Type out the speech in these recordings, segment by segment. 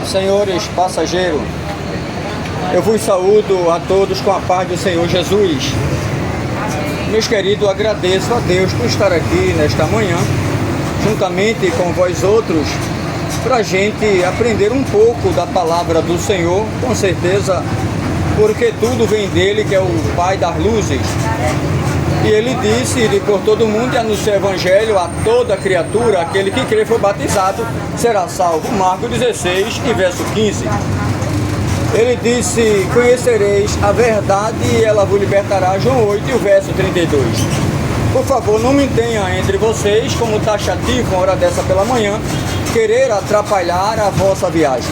Senhores passageiros, eu vos saúdo a todos com a paz do Senhor Jesus. Meus queridos, agradeço a Deus por estar aqui nesta manhã, juntamente com vós outros, para a gente aprender um pouco da palavra do Senhor, com certeza, porque tudo vem dele, que é o Pai das luzes. E ele disse, ele por todo mundo, e anunciou o Evangelho a toda criatura, aquele que crê e for batizado, será salvo. Marcos 16 e verso 15. Ele disse, conhecereis a verdade e ela vos libertará. João 8 e o verso 32. Por favor, não me tenha entre vocês como taxativo, uma hora dessa pela manhã, querer atrapalhar a vossa viagem.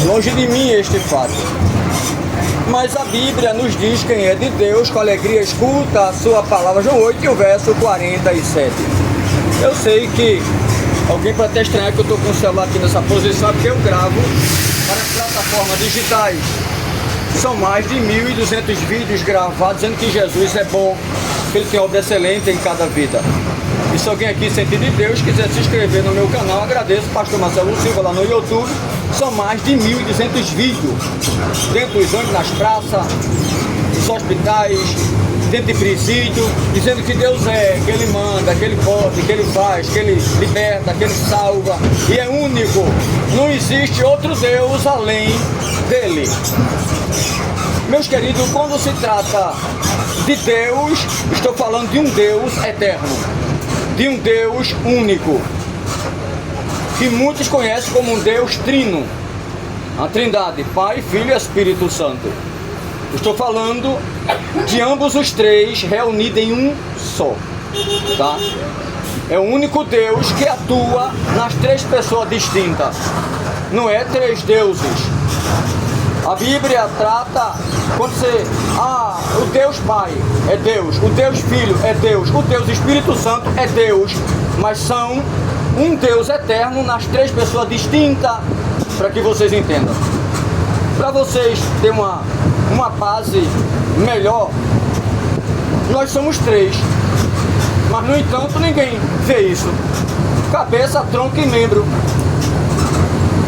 Longe de mim este fato. Mas a Bíblia nos diz quem é de Deus, com alegria escuta a sua palavra. João 8 e o verso 47. Eu sei que alguém pode até estranhar que eu estou com o celular aqui nessa posição, porque eu gravo para plataformas digitais. São mais de 1.200 vídeos gravados dizendo que Jesus é bom, que ele tem obra excelente em cada vida. E se alguém aqui sente de Deus quiser se inscrever no meu canal, agradeço, Pastor Marcelo Silva lá no YouTube. São mais de 1.200 vídeos dentro dos ônibus, nas praças, nos hospitais, dentro de presídio, dizendo que Deus é, que Ele manda, que Ele pode, que Ele faz, que Ele liberta, que Ele salva, e é único. Não existe outro Deus além dele. Meus queridos, quando se trata de Deus, estou falando de um Deus eterno, de um Deus único, que muitos conhecem como um Deus trino, a Trindade, Pai, Filho e Espírito Santo. Estou falando de ambos os três reunidos em um só, tá? É o único Deus que atua nas três pessoas distintas, não é três deuses. A Bíblia trata, quando você, o Deus Pai é Deus, o Deus Filho é Deus, o Deus Espírito Santo é Deus, mas são um Deus eterno nas três pessoas distintas, para que vocês entendam. Para vocês terem uma base melhor, nós somos três, mas no entanto ninguém vê isso. Cabeça, tronco e membro.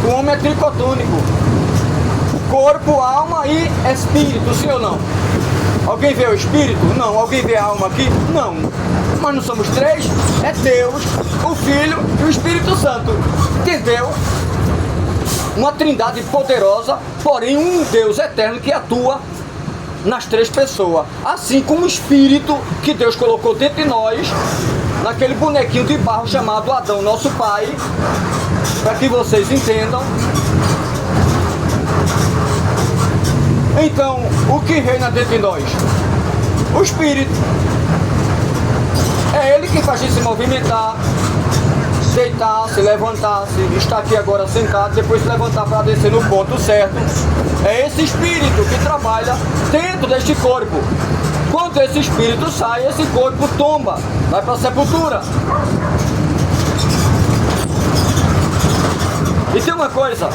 O homem é tricotônico. Corpo, alma e espírito, sim ou não? Alguém vê o espírito? Não. Alguém vê a alma aqui? Não. Mas não somos três? É Deus, o Filho e o Espírito Santo. Entendeu? Uma trindade poderosa, porém um Deus eterno que atua nas três pessoas. Assim como o Espírito que Deus colocou dentro de nós, naquele bonequinho de barro chamado Adão, nosso pai, para que vocês entendam. Então, o que reina dentro de nós? O Espírito. É Ele que faz a gente se movimentar, deitar, se levantar, se estar aqui agora sentado, depois se levantar para descer no ponto certo. É esse Espírito que trabalha dentro deste corpo. Quando esse Espírito sai, esse corpo tomba, vai para a sepultura. E tem uma coisa,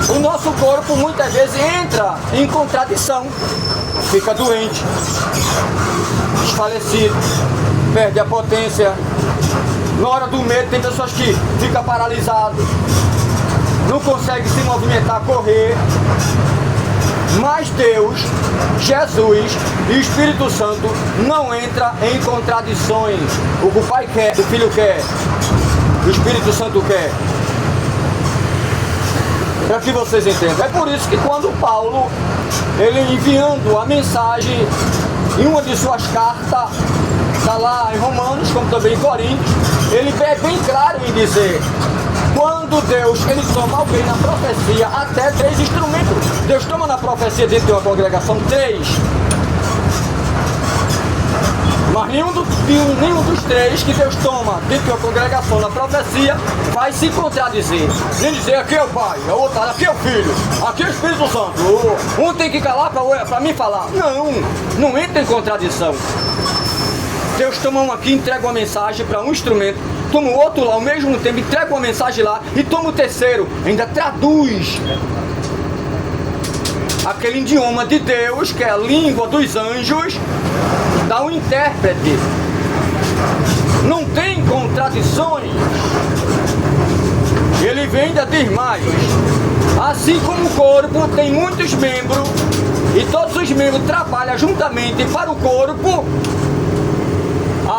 o nosso corpo muitas vezes entra em contradição, fica doente, desfalecido, perde a potência. Na hora do medo tem pessoas que ficam paralisadas, não conseguem se movimentar, correr. Mas Deus, Jesus e o Espírito Santo não entram em contradições. O que o Pai quer, o Filho quer, o Espírito Santo quer. Para que vocês entendam. É por isso que quando Paulo, ele enviando a mensagem em uma de suas cartas, está lá em Romanos, como também em Coríntios, ele é bem claro em dizer, quando Deus, ele toma alguém na profecia, até 3 instrumentos. Deus toma na profecia dentro de uma congregação 3. Mas nenhum dos 3 que Deus toma dentro de uma congregação na profecia vai se contradizer. Nem dizer, aqui é o Pai, a outra, aqui é o Filho, aqui é o Espírito Santo. Um tem que calar para mim falar. Não entra em contradição. Deus toma um aqui, entrega uma mensagem para um instrumento, toma o outro lá ao mesmo tempo, entrega uma mensagem lá e toma o terceiro, ainda traduz aquele idioma de Deus, que é a língua dos anjos, dá um intérprete. Não tem contradições. Ele vem ainda diz mais: assim como o corpo tem muitos membros e todos os membros trabalham juntamente para o corpo,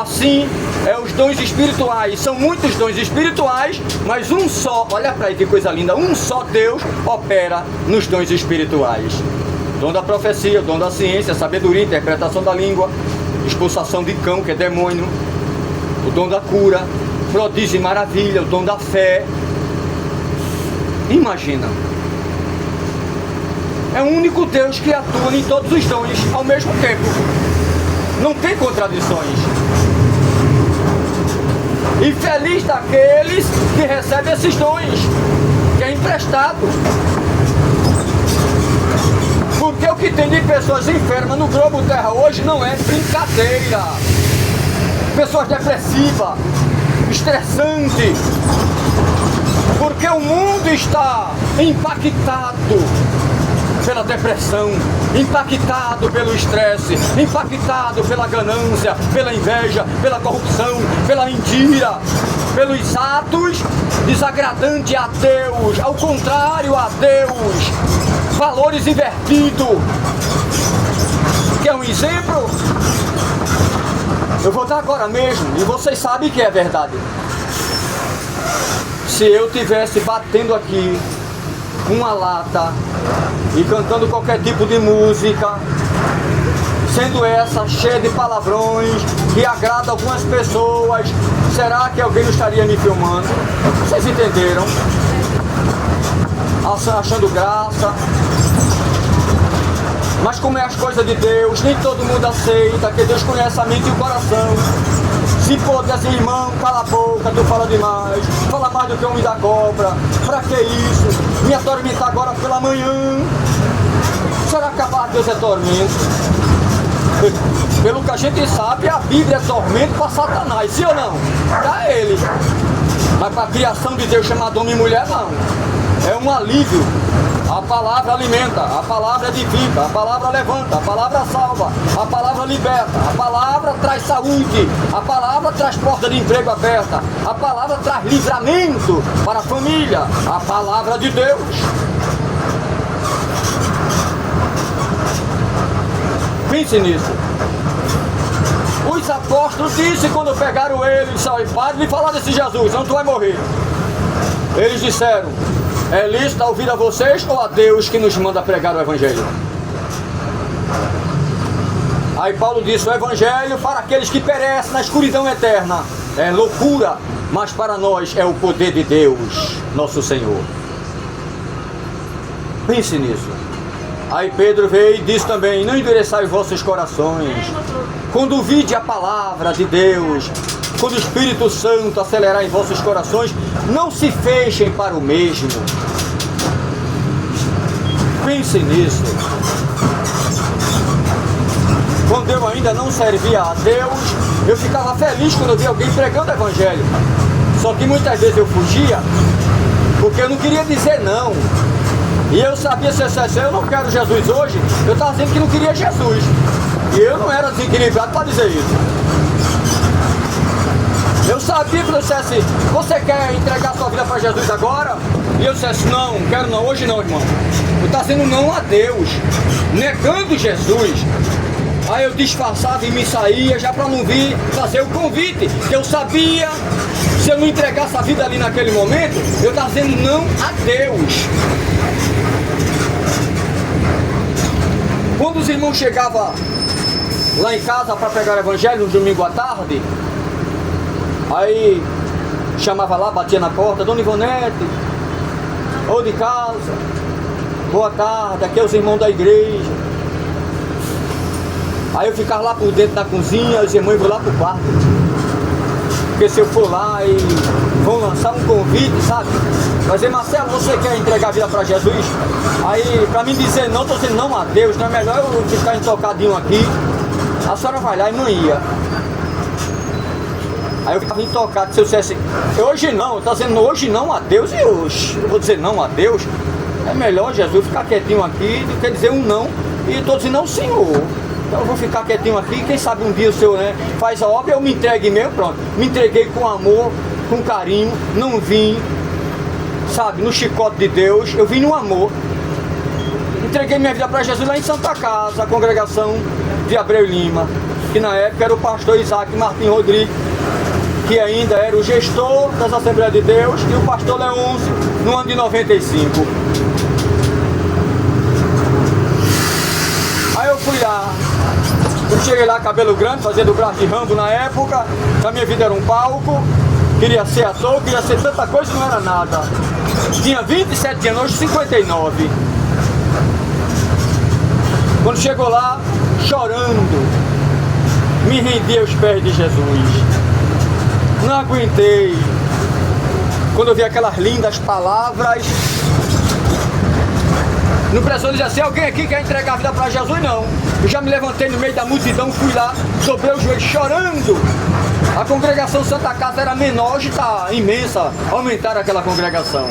assim os dons espirituais. São muitos dons espirituais, mas um só, olha para aí que coisa linda, um só Deus opera nos dons espirituais. Dom da profecia, dom da ciência, sabedoria, interpretação da língua, expulsação de cão, que é demônio, o dom da cura, prodígio e maravilha, o dom da fé. Imagina, é o único Deus que atua em todos os dons ao mesmo tempo, não tem contradições. E feliz daqueles que recebem esses dons, que é emprestado. Porque o que tem de pessoas enfermas no globo terra hoje não é brincadeira. Pessoas depressivas, estressantes. Porque o mundo está impactado pela depressão, impactado pelo estresse, impactado pela ganância, pela inveja, pela corrupção, pela mentira, pelos atos desagradantes a Deus, ao contrário a Deus, valores invertidos. Quer um exemplo? Eu vou dar agora mesmo, e vocês sabem que é verdade. Se eu estivesse batendo aqui uma lata e cantando qualquer tipo de música, sendo essa cheia de palavrões que agrada algumas pessoas, será que alguém não estaria me filmando? Vocês entenderam? Achando graça. Mas como é as coisas de Deus, nem todo mundo aceita, que Deus conhece a mente e o coração. Se pode assim, irmão, cala a boca, tu fala demais, fala mais do que o homem da cobra, pra que isso? Me atormentar agora pela manhã. Será que a parte de Deus é tormento? Pelo que a gente sabe, a Bíblia é tormento para Satanás, sim ou não? Para ele. Mas para a criação de Deus chamada homem e mulher, não. É um alívio. A palavra alimenta, a palavra edifica, a palavra levanta, a palavra salva, a palavra liberta, a palavra traz saúde, a palavra traz porta de emprego aberta, a palavra traz livramento para a família, a palavra de Deus. Pense nisso. Os apóstolos disseram quando pegaram ele, disseram: padre, me falar desse Jesus, não tu vai morrer. Eles disseram: é lícito ouvir a vocês ou a Deus que nos manda pregar o Evangelho? Aí Paulo disse: o Evangelho para aqueles que perecem na escuridão eterna é loucura, mas para nós é o poder de Deus, nosso Senhor. Pense nisso. Aí Pedro veio e disse também: não endureçai os vossos corações, quando ouvide a palavra de Deus, quando o Espírito Santo acelerar em vossos corações, não se fechem para o mesmo. Pense nisso. Quando eu ainda não servia a Deus, eu ficava feliz quando eu via alguém pregando o Evangelho. Só que muitas vezes eu fugia, porque eu não queria dizer não. E eu sabia, se eu não quero Jesus hoje, eu estava dizendo que não queria Jesus. E eu não era desequilibrado para dizer isso. Eu sabia que eu dissesse: você quer entregar sua vida para Jesus agora? E eu dissesse: não, quero não, hoje não, irmão. Eu estava dizendo não a Deus, negando Jesus. Aí eu disfarçava e me saía já para não vir fazer o convite, que eu sabia, se eu não entregasse a vida ali naquele momento, eu estava dizendo não a Deus. Quando os irmãos chegavam lá em casa para pregar o Evangelho no domingo à tarde, aí chamava lá, batia na porta: Dona Ivonete, ou de casa, boa tarde, aqui é os irmãos da igreja. Aí eu ficava lá por dentro da cozinha, os irmãos vão lá pro quarto. Porque se eu for lá e vão lançar um convite, sabe? Vai dizer: Marcelo, você quer entregar a vida para Jesus? Aí, para mim dizer não, estou dizendo não a Deus, não é melhor eu ficar intocadinho aqui. A senhora vai lá e não ia. Aí eu ficava intocado. Se eu dissesse hoje não, eu estou dizendo hoje não a Deus, e hoje eu vou dizer não a Deus, é melhor Jesus ficar quietinho aqui do que dizer um não. E estou dizendo não, Senhor. Então eu vou ficar quietinho aqui, quem sabe um dia o Senhor, né, faz a obra, eu me entregue mesmo, pronto. Me entreguei com amor, com carinho, não vim sabe, no chicote de Deus, eu vim no amor. Entreguei minha vida para Jesus lá em Santa Casa, a congregação de Abreu Lima, que na época era o pastor Isaac Martim Rodrigues, que ainda era o gestor das Assembleias de Deus, e o pastor Leôncio, no ano de 95. Aí eu fui lá, eu cheguei lá, cabelo grande, fazendo braço de Rambo na época, a minha vida era um palco, queria ser ator, queria ser tanta coisa e não era nada. Tinha 27 anos, hoje 59. Quando chegou lá, chorando, me rendi aos pés de Jesus. Não aguentei. Quando eu vi aquelas lindas palavras, não precisou dizer assim, alguém aqui quer entregar a vida para Jesus? Não. Eu já me levantei no meio da multidão, fui lá, dobrei os joelhos chorando. A congregação Santa Casa era menor, hoje está imensa, aumentaram aquela congregação.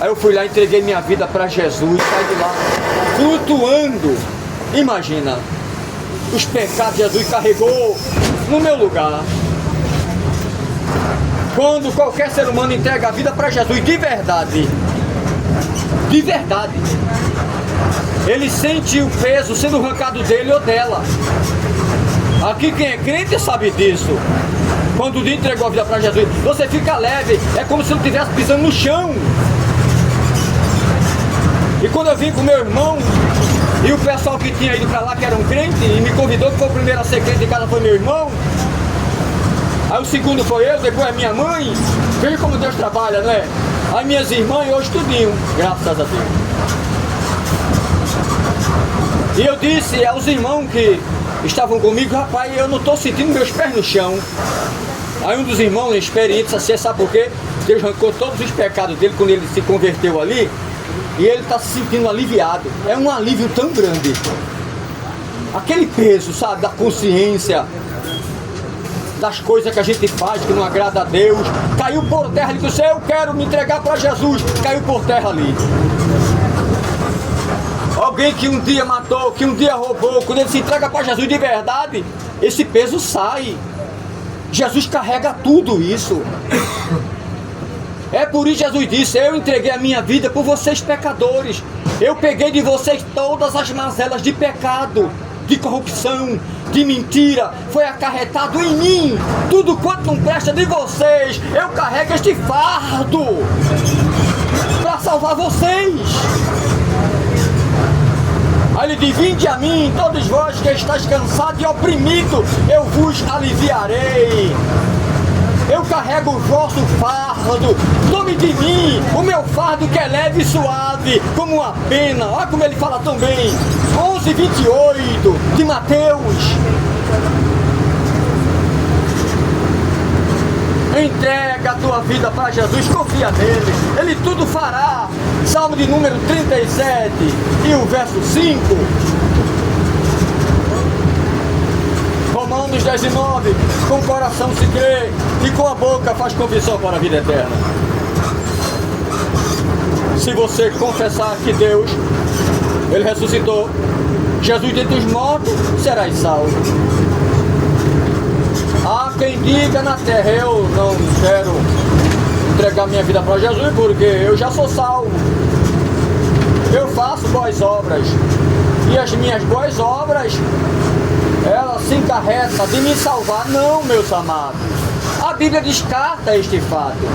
Aí eu fui lá, entreguei minha vida para Jesus, saí de lá, flutuando. Imagina, os pecados Jesus carregou no meu lugar. Quando qualquer ser humano entrega a vida para Jesus de verdade, ele sente o peso sendo arrancado dele ou dela. Aqui quem é crente sabe disso. Quando o dia entregou a vida para Jesus, você fica leve, é como se não estivesse pisando no chão. E quando eu vim com meu irmão, e o pessoal que tinha ido para lá, que era um crente, e me convidou, que foi o primeiro a ser crente em casa, foi meu irmão. Aí o segundo foi eu, depois a minha mãe. Veja como Deus trabalha, né? Aí minhas irmãs, hoje tudinho, graças a Deus. E eu disse aos irmãos que estavam comigo, rapaz, eu não estou sentindo meus pés no chão. Aí um dos irmãos experientes, assim, sabe por quê? Deus arrancou todos os pecados dele quando ele se converteu ali. E ele está se sentindo aliviado. É um alívio tão grande. Aquele peso, sabe, da consciência, das coisas que a gente faz que não agrada a Deus, caiu por terra. Ele disse, eu quero me entregar para Jesus. Caiu por terra ali. Alguém que um dia matou, que um dia roubou, quando ele se entrega para Jesus de verdade, esse peso sai. Jesus carrega tudo isso. É por isso que Jesus disse, eu entreguei a minha vida por vocês pecadores. Eu peguei de vocês todas as mazelas de pecado, de corrupção, de mentira. Foi acarretado em mim. Tudo quanto não presta de vocês, eu carrego este fardo para salvar vocês. Aí ele diz, vinde a mim, todos vós que estáis cansados e oprimidos, eu vos aliviarei. Eu carrego o vosso fardo, tome de mim o meu fardo que é leve e suave, como uma pena. Olha como ele fala tão bem. 11:28 de Mateus. Entrega a tua vida para Jesus, confia nele, ele tudo fará. Salmo de número 37 e o verso 5. Romanos 10:9, com o coração se crê e com a boca faz confissão para a vida eterna. Se você confessar que Deus, ele ressuscitou, Jesus dentre os mortos, serás salvo. Há quem diga na terra, eu não quero entregar minha vida para Jesus porque eu já sou salvo. Eu faço boas obras e as minhas boas obras, ela se encarrega de me salvar. Não, meus amados, a Bíblia descarta este fato.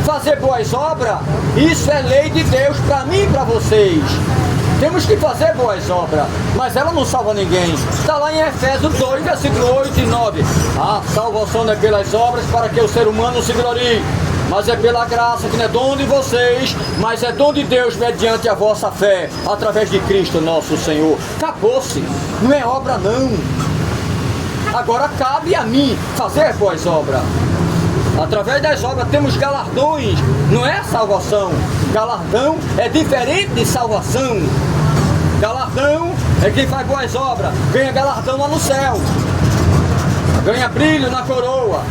Fazer boas obras, isso é lei de Deus para mim e para vocês. Temos que fazer boas obras, mas ela não salva ninguém. Está lá em Efésios 2, versículo 8 e 9. A salvação não é pelas obras para que o ser humano se glorie, mas é pela graça, que não é dom de vocês, mas é dom de Deus mediante a vossa fé, através de Cristo nosso Senhor. Acabou-se, não é obra não. Agora cabe a mim fazer boas obras. Através das obras temos galardões, não é salvação. Galardão é diferente de salvação. Galardão é quem faz boas obras, ganha galardão lá no céu, ganha brilho na coroa.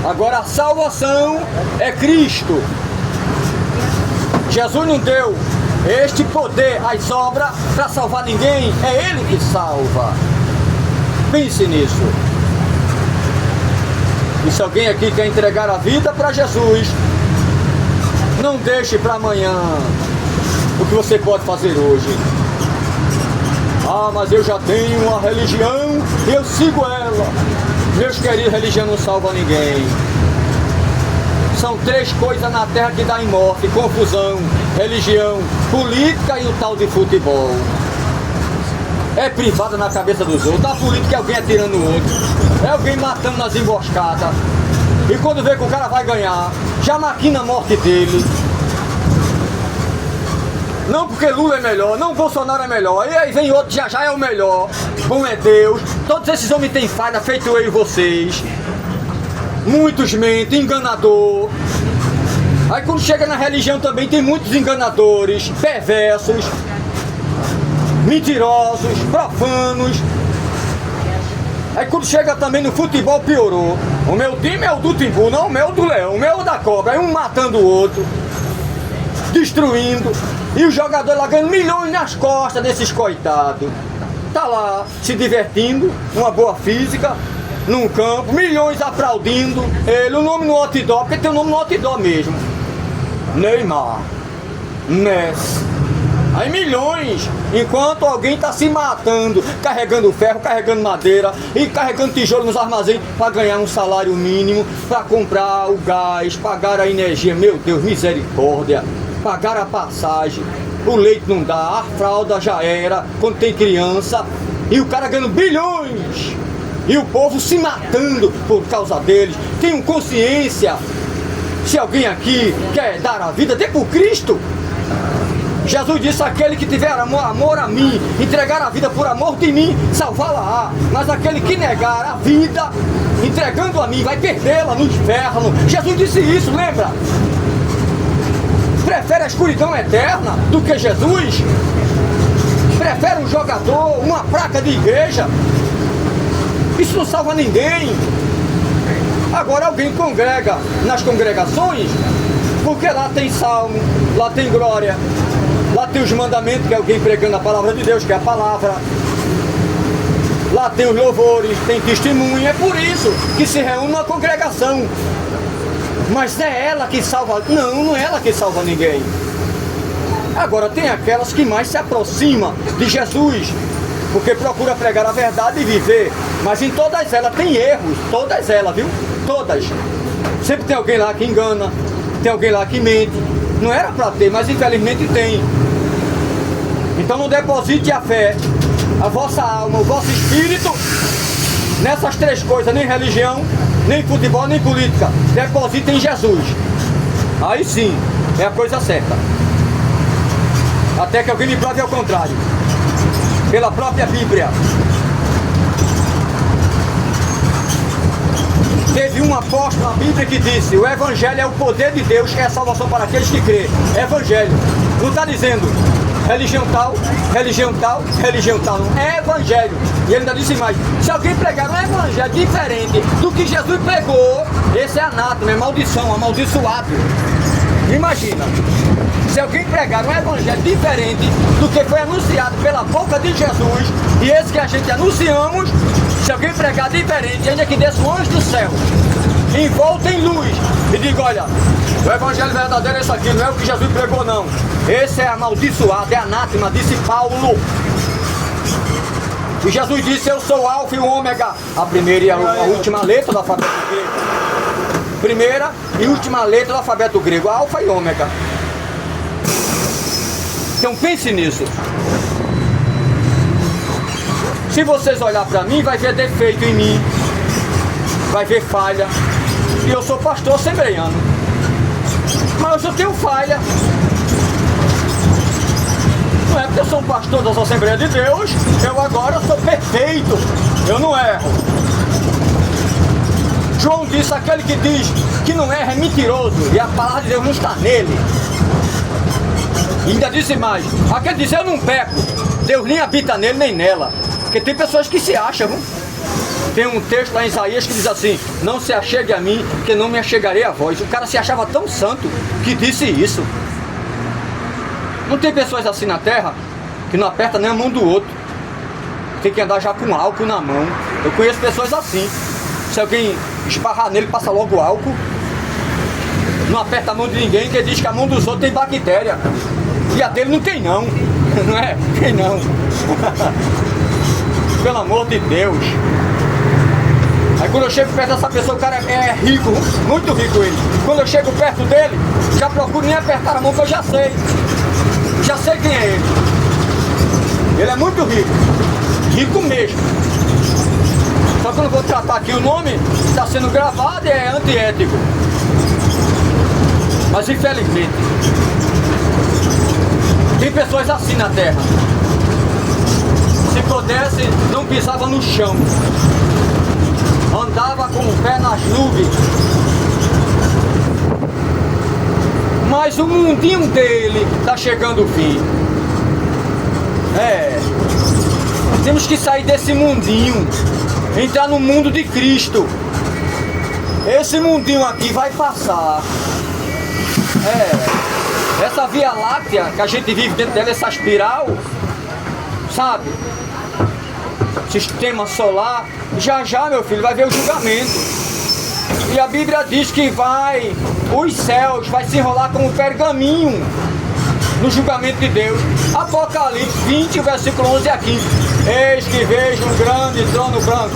Agora a salvação é Cristo. Jesus não deu este poder às obras para salvar ninguém, é Ele que salva. Pense nisso. E se alguém aqui quer entregar a vida para Jesus, não deixe para amanhã o que você pode fazer hoje. Ah, mas eu já tenho uma religião e eu sigo ela. Meus queridos, religião não salva ninguém. São três coisas na terra que dá em morte: confusão, religião, política e o tal de futebol. É privada na cabeça dos outros. A política é alguém atirando o outro, é alguém matando nas emboscadas. E quando vê que o cara vai ganhar, já maquina a morte dele. Não porque Lula é melhor, não Bolsonaro é melhor, e aí vem outro, já é o melhor. Bom é Deus. Todos esses homens têm falha, feito eu e vocês. Muitos mentem, enganador. Aí quando chega na religião também tem muitos enganadores, perversos, mentirosos, profanos. Aí quando chega também no futebol piorou. O meu time é o do Timbu, não o meu do Leão, o meu é o da Cobra. Aí um matando o outro, destruindo. E o jogador lá ganhando milhões nas costas desses coitados. Tá lá se divertindo, uma boa física, num campo, milhões aplaudindo ele, o nome no outdoor, porque tem o nome no outdoor mesmo. Neymar, Messi. Aí milhões, enquanto alguém está se matando, carregando ferro, carregando madeira e carregando tijolo nos armazéns para ganhar um salário mínimo, para comprar o gás, pagar a energia, meu Deus, misericórdia, pagar a passagem, o leite não dá, a fralda já era, quando tem criança, e o cara ganhando bilhões, e o povo se matando por causa deles. Tenham consciência, se alguém aqui quer dar a vida, dê por Cristo. Jesus disse: aquele que tiver amor a mim, entregar a vida por amor de mim, salvá-la-á. Mas aquele que negar a vida, entregando a mim, vai perdê-la no inferno. Jesus disse isso, lembra? Prefere a escuridão eterna do que Jesus? Prefere um jogador, uma placa de igreja? Isso não salva ninguém. Agora alguém congrega nas congregações, porque lá tem salmo, lá tem glória, lá tem os mandamentos, que é alguém pregando a palavra de Deus, que é a palavra. Lá tem os louvores, tem testemunho. É por isso que se reúne uma congregação. Mas não é ela que salva. Não é ela que salva ninguém. Agora tem aquelas que mais se aproximam de Jesus, porque procura pregar a verdade e viver. Mas em todas elas tem erros. Todas elas, viu? Todas. Sempre tem alguém lá que engana, tem alguém lá que mente. Não era para ter, mas infelizmente tem. Então não deposite a fé, a vossa alma, o vosso espírito nessas três coisas: nem religião, nem futebol, nem política. Deposite em Jesus. Aí sim, é a coisa certa. Até que alguém me prove ao contrário, pela própria Bíblia. Teve um apóstolo na Bíblia que disse: o Evangelho é o poder de Deus, que é a salvação para aqueles que crêem. Evangelho. Não está dizendo religião tal, religião tal, religião tal. Não. É Evangelho. E ele ainda disse mais: se alguém pregar um Evangelho diferente do que Jesus pregou, esse é anátema, é maldição, amaldiçoado. Imagina, se alguém pregar um Evangelho diferente do que foi anunciado pela boca de Jesus, e esse que a gente anunciamos, se alguém pregar diferente, ainda que desça um anjo do céu, envolta em luz, e diga: olha, o Evangelho verdadeiro é isso aqui, não é o que Jesus pregou não. Esse é amaldiçoado, é anátema, disse Paulo. E Jesus disse: eu sou o Alfa e o Ômega, a primeira e a última letra do alfabeto grego. Primeira e última letra do alfabeto grego, Alfa e Ômega. Então pense nisso. Se vocês olharem para mim, vai ver defeito em mim, vai ver falha. E eu sou pastor assembleiano, mas eu só tenho falha. Não é porque eu sou um pastor da Assembleia de Deus, eu agora sou perfeito, eu não erro. João disse: aquele que diz que não erra é mentiroso, e a palavra de Deus não está nele. E ainda disse mais: aquele que diz eu não peco, Deus nem habita nele nem nela. Porque tem pessoas que se acham, viu? Tem um texto lá em Isaías que diz assim: não se achegue a mim, que não me achegarei a vós. O cara se achava tão santo que disse isso. Não tem pessoas assim na terra que não aperta nem a mão do outro, tem que andar já com álcool na mão. Eu conheço pessoas assim. Se alguém esparrar nele, passa logo álcool. Não aperta a mão de ninguém, que diz que a mão dos outros tem bactéria. E a dele não tem não. Não é? Tem não. Pelo amor de Deus. Aí quando eu chego perto dessa pessoa, o cara é rico, muito rico ele. Quando eu chego perto dele, já procuro nem apertar a mão, que eu já sei. Já sei quem é ele. Ele é muito rico. Rico mesmo. Só que eu não vou tratar aqui o nome, está sendo gravado e é antiético. Mas infelizmente, tem pessoas assim na Terra. Se pudesse, não pisava no chão. Andava com o pé nas nuvens. Mas o mundinho dele está chegando o fim. Temos que sair desse mundinho, entrar no mundo de Cristo. Esse mundinho aqui vai passar. Essa Via Láctea que a gente vive dentro dela, essa espiral, sabe? Sistema solar, já meu filho, vai ver o julgamento. E a Bíblia diz que os céus vai se enrolar como um pergaminho no julgamento de Deus. Apocalipse 20, versículo 11 a 15. Eis que vejo um grande trono branco,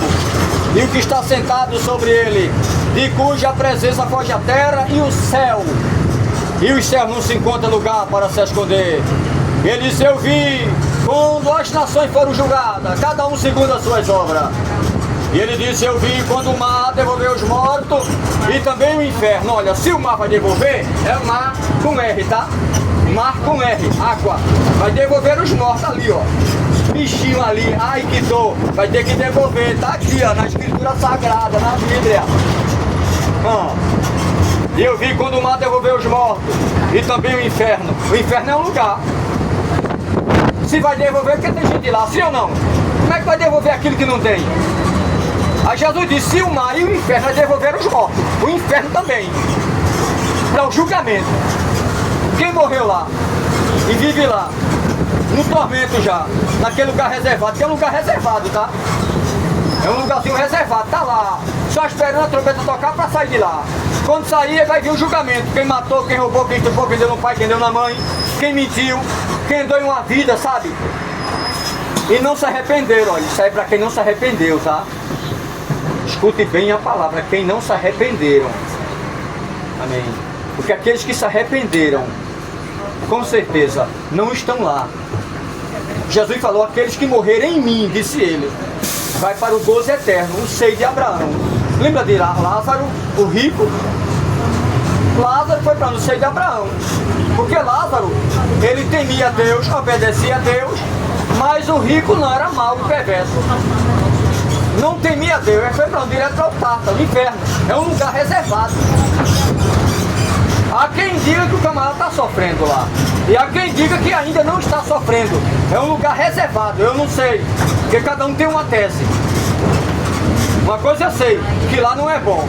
e o que está sentado sobre ele, de cuja presença foge a terra e o céu. E os céus não se encontram lugar para se esconder. Ele disse: eu vi quando as nações foram julgadas, cada um segundo as suas obras. E ele disse: eu vi quando o mar devolveu os mortos e também o inferno. Olha, se o mar vai devolver, é o mar com R, tá? Mar com R, água. Vai devolver os mortos ali, ó. Bichinho ali, ai que dor. Vai ter que devolver, tá aqui, ó, na escritura sagrada, na Bíblia. E eu vi quando o mar devolveu os mortos e também o inferno. O inferno é um lugar. Se vai devolver, porque tem gente lá, sim ou não? Como é que vai devolver aquilo que não tem? Aí Jesus disse: se o mar e o inferno vai devolver os mortos, o inferno também, para o julgamento. Quem morreu lá e vive lá, no tormento já, naquele lugar reservado, que é um lugar reservado, tá? É um lugarzinho reservado, tá lá, só esperando a trombeta tocar para sair de lá. Quando sair, vai vir o julgamento. Quem matou, quem roubou, quem estuprou, quem deu no pai, quem deu na mãe, quem mentiu, quem deu em uma vida, sabe? E não se arrependeram, olha, isso aí é para quem não se arrependeu, tá? Escute bem a palavra, quem não se arrependeram. Amém. Porque aqueles que se arrependeram, com certeza, não estão lá. Jesus falou: aqueles que morrerem em mim, disse ele, vai para o gozo eterno, o seio de Abraão. Lembra de Lázaro, o rico? Lázaro foi para o seio de Abraão. Porque Lázaro, ele temia a Deus, obedecia a Deus, mas o rico não era mau e perverso. Não temia a Deus, ele foi para onde? Direto ao Tártaro, o inferno. É um lugar reservado. Há quem diga que o camarada está sofrendo lá. E há quem diga que ainda não está sofrendo. É um lugar reservado, eu não sei. Porque cada um tem uma tese. Uma coisa eu sei, que lá não é bom.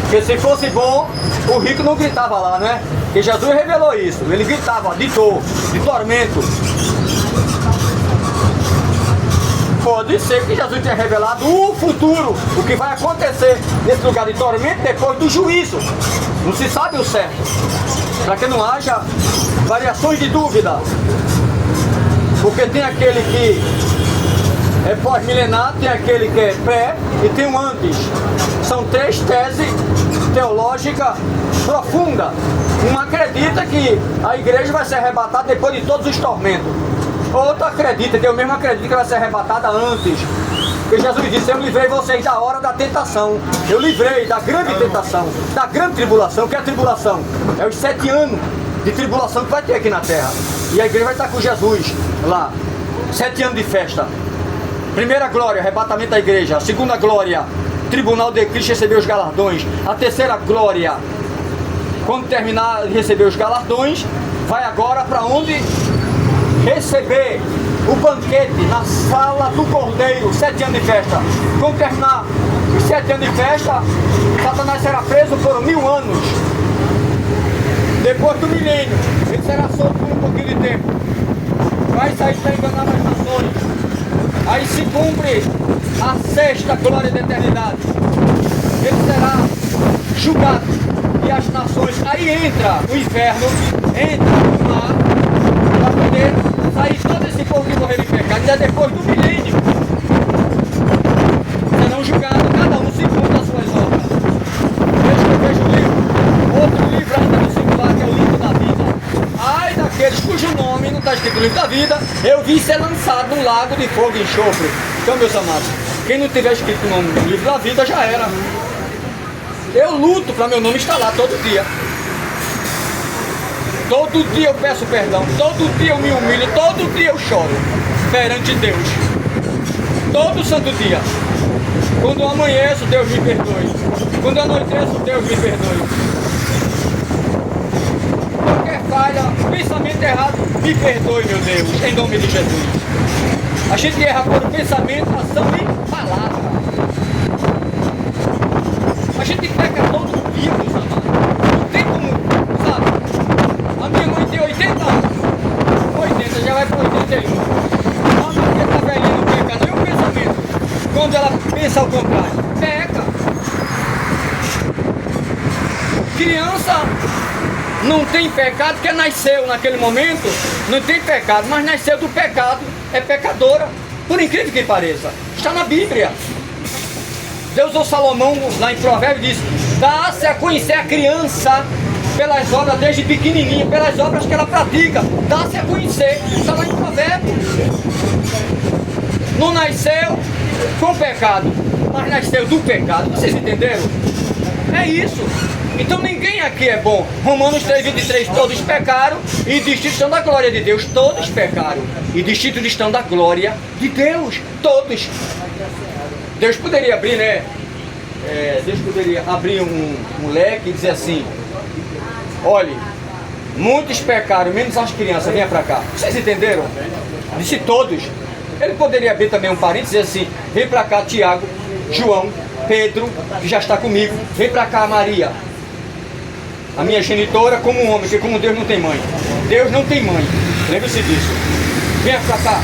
Porque se fosse bom, o rico não gritava lá, né? Porque Jesus revelou isso. Ele gritava de dor, de tormento. Pode ser que Jesus tenha revelado o futuro, o que vai acontecer nesse lugar de tormento depois do juízo. Não se sabe o certo, para que não haja variações de dúvida. Porque tem aquele que é pós-milenar, tem aquele que é pré e tem um antes. São três teses teológicas profundas. Uma acredita que a igreja vai ser arrebatada depois de todos os tormentos. Outra acredita, eu mesmo acredito que vai ser arrebatada antes. Porque Jesus disse: eu livrei vocês da hora da tentação. Eu livrei da grande tentação, da grande tribulação. O que é a tribulação? É os 7 anos de tribulação que vai ter aqui na terra. E a igreja vai estar com Jesus lá. 7 anos de festa. Primeira glória, arrebatamento da igreja. A segunda glória, tribunal de Cristo, receber os galardões. A terceira glória, quando terminar de receber os galardões, vai agora para onde? Receber o banquete na sala do Cordeiro. 7 anos de festa. Quando terminar os 7 anos de festa, Satanás será preso por 1000 anos. Depois do milênio, ele será solto por um pouquinho de tempo. Vai sair para enganar as nações. Aí se cumpre a 6ª glória da eternidade. ele será julgado. E as nações, aí entra o inferno, entra o mar, para poder sair todo esse povo que morreu em pecado, ainda depois do milênio. Serão julgados cada um segundo as suas obras. Veja o livro, outro livro ainda no singular, que é o livro da vida. Ai daqueles cujo nome não está escrito no livro da vida, eu vi ser lançado num lago de fogo e enxofre. Então, meus amados, quem não tiver escrito o nome no livro da vida já era. Eu luto para meu nome estar lá todo dia. Todo dia eu peço perdão, todo dia eu me humilho, todo dia eu choro perante Deus. Todo santo dia. Quando eu amanheço, Deus me perdoe. Quando eu anoiteço, Deus me perdoe. Qualquer falha, pensamento errado, me perdoe, meu Deus, em nome de Jesus. A gente erra por pensamento, ação e palavra. A gente peca todo dia, meus amados. Não tem como, sabe? A minha mãe tem 80 anos. 80, já vai para 81. A Maria tá velhinha, não peca nem o pensamento. Quando ela pensa ao contrário, peca. Criança não tem pecado, porque nasceu naquele momento, não tem pecado, mas nasceu do pecado, é pecadora. Por incrível que pareça. Está na Bíblia. Deus usou Salomão lá em Provérbios e disse: dá-se a conhecer a criança pelas obras desde pequenininha, pelas obras que ela pratica. Dá-se a conhecer. Está lá em Provérbios. Não nasceu com pecado, mas nasceu do pecado. Vocês entenderam? É isso. Então ninguém aqui é bom. Romanos 3,23, todos pecaram e destituídos estão da glória de Deus. Todos pecaram e destituídos estão da glória de Deus. Todos. Deus poderia abrir, né? Deus poderia abrir um leque e dizer assim: olhe, muitos pecaram, menos as crianças, venha para cá. Vocês entenderam? Disse todos. Ele poderia abrir também um parênteses e dizer assim: vem para cá Tiago, João, Pedro, que já está comigo. Vem para cá Maria, a minha genitora, como um homem, porque como Deus não tem mãe. Deus não tem mãe. Lembre-se disso. Venha para cá.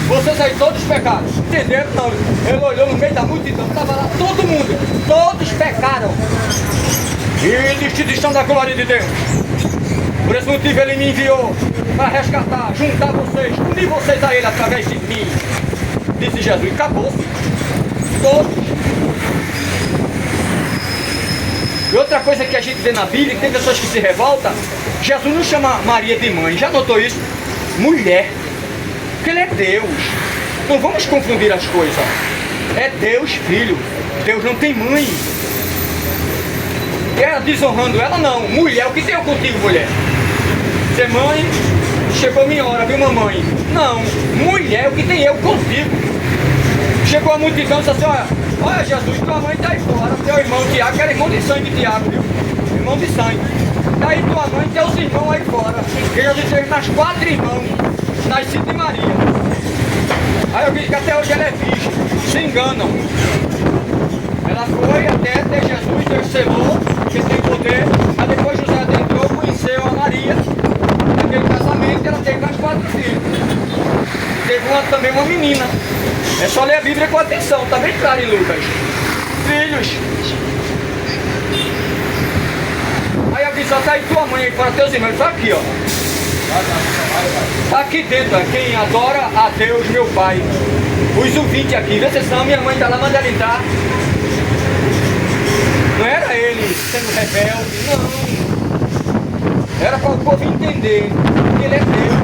Vocês aí todos pecaram. Entenderam? Não. Ele olhou no meio da multidão. Estava lá todo mundo. Todos pecaram. E destituídos estão da glória de Deus. Por esse motivo ele me enviou para resgatar, juntar vocês, unir vocês a ele através de mim. Disse Jesus. Acabou. Todos. E outra coisa que a gente vê na Bíblia, que tem pessoas que se revoltam, Jesus não chama Maria de mãe. Já notou isso? Mulher. Porque ele é Deus. Não vamos confundir as coisas. É Deus, filho. Deus não tem mãe. E ela desonrando ela, não. Mulher, o que tem eu contigo, mulher? Ser mãe, chegou minha hora, viu, mamãe? Não. Mulher, o que tem eu contigo? Chegou a multidão e disse assim: olha Jesus, tua mãe está aí fora. Teu irmão Tiago, que era irmão de sangue de Tiago, viu? Irmão de sangue. Está aí tua mãe e teus irmãos aí fora. Que Jesus teve mais 4 irmãos. Nascido de Maria. Aí eu vi que até hoje ela é virgem. Se enganam. Ela foi até ter Jesus, Deus selou, que tem poder. Aí depois José adentrou, conheceu a Maria. Naquele casamento ela teve mais 4 filhos. Teve também uma menina. É só ler a Bíblia com atenção, está bem claro em Lucas. Filhos. Aí eu disse: tá aí tua mãe aí fora, teus irmãos. Está aqui, ó. Está aqui dentro, ó, quem adora a Deus, meu Pai. Os ouvintes aqui, vê se não, minha mãe está lá, manda ele entrar. Não era ele sendo rebelde, não. Era para o povo entender que ele é Deus.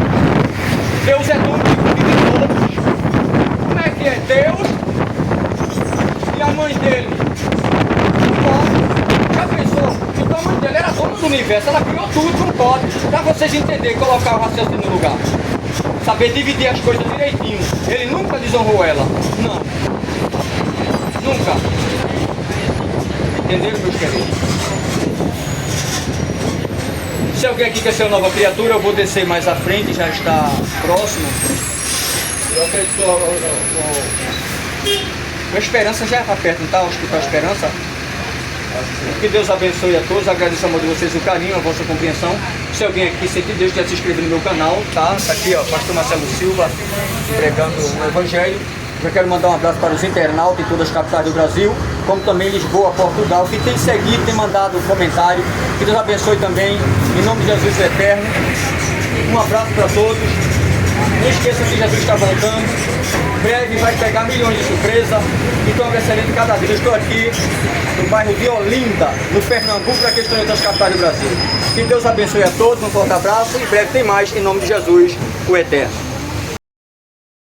Deus é dono de todos. Como é que é Deus e a mãe dele? Não pode. Já pensou? Então a mãe dele era dona do universo, ela criou tudo, não pode. Para vocês entenderem, colocar o raciocínio no lugar. Saber dividir as coisas direitinho. Ele nunca desonrou ela. Não. Nunca. Entenderam, meus queridos? Se alguém aqui quer ser uma nova criatura, eu vou descer mais à frente, já está próximo. Eu acredito a Esperança já é para perto, não está? O Hospital Esperança. Que Deus abençoe a todos, agradeço a amor de vocês, o carinho, a vossa compreensão. Se alguém aqui sentir Deus, quer se inscrever no meu canal, tá? Tá aqui, ó, Pastor Marcelo Silva, pregando o Evangelho. Já quero mandar um abraço para os internautas em todas as capitais do Brasil, como também Lisboa, Portugal, que tem seguido, tem mandado um comentário. Que Deus abençoe também, em nome de Jesus Eterno. Um abraço para todos. Não esqueça que Jesus está voltando. Breve vai pegar milhões de surpresa. Então, excelente cada dia. Eu estou aqui no bairro de Olinda, no Pernambuco, para questão de outras capitais do Brasil. Que Deus abençoe a todos. Um forte abraço. Em breve tem mais, em nome de Jesus, o Eterno.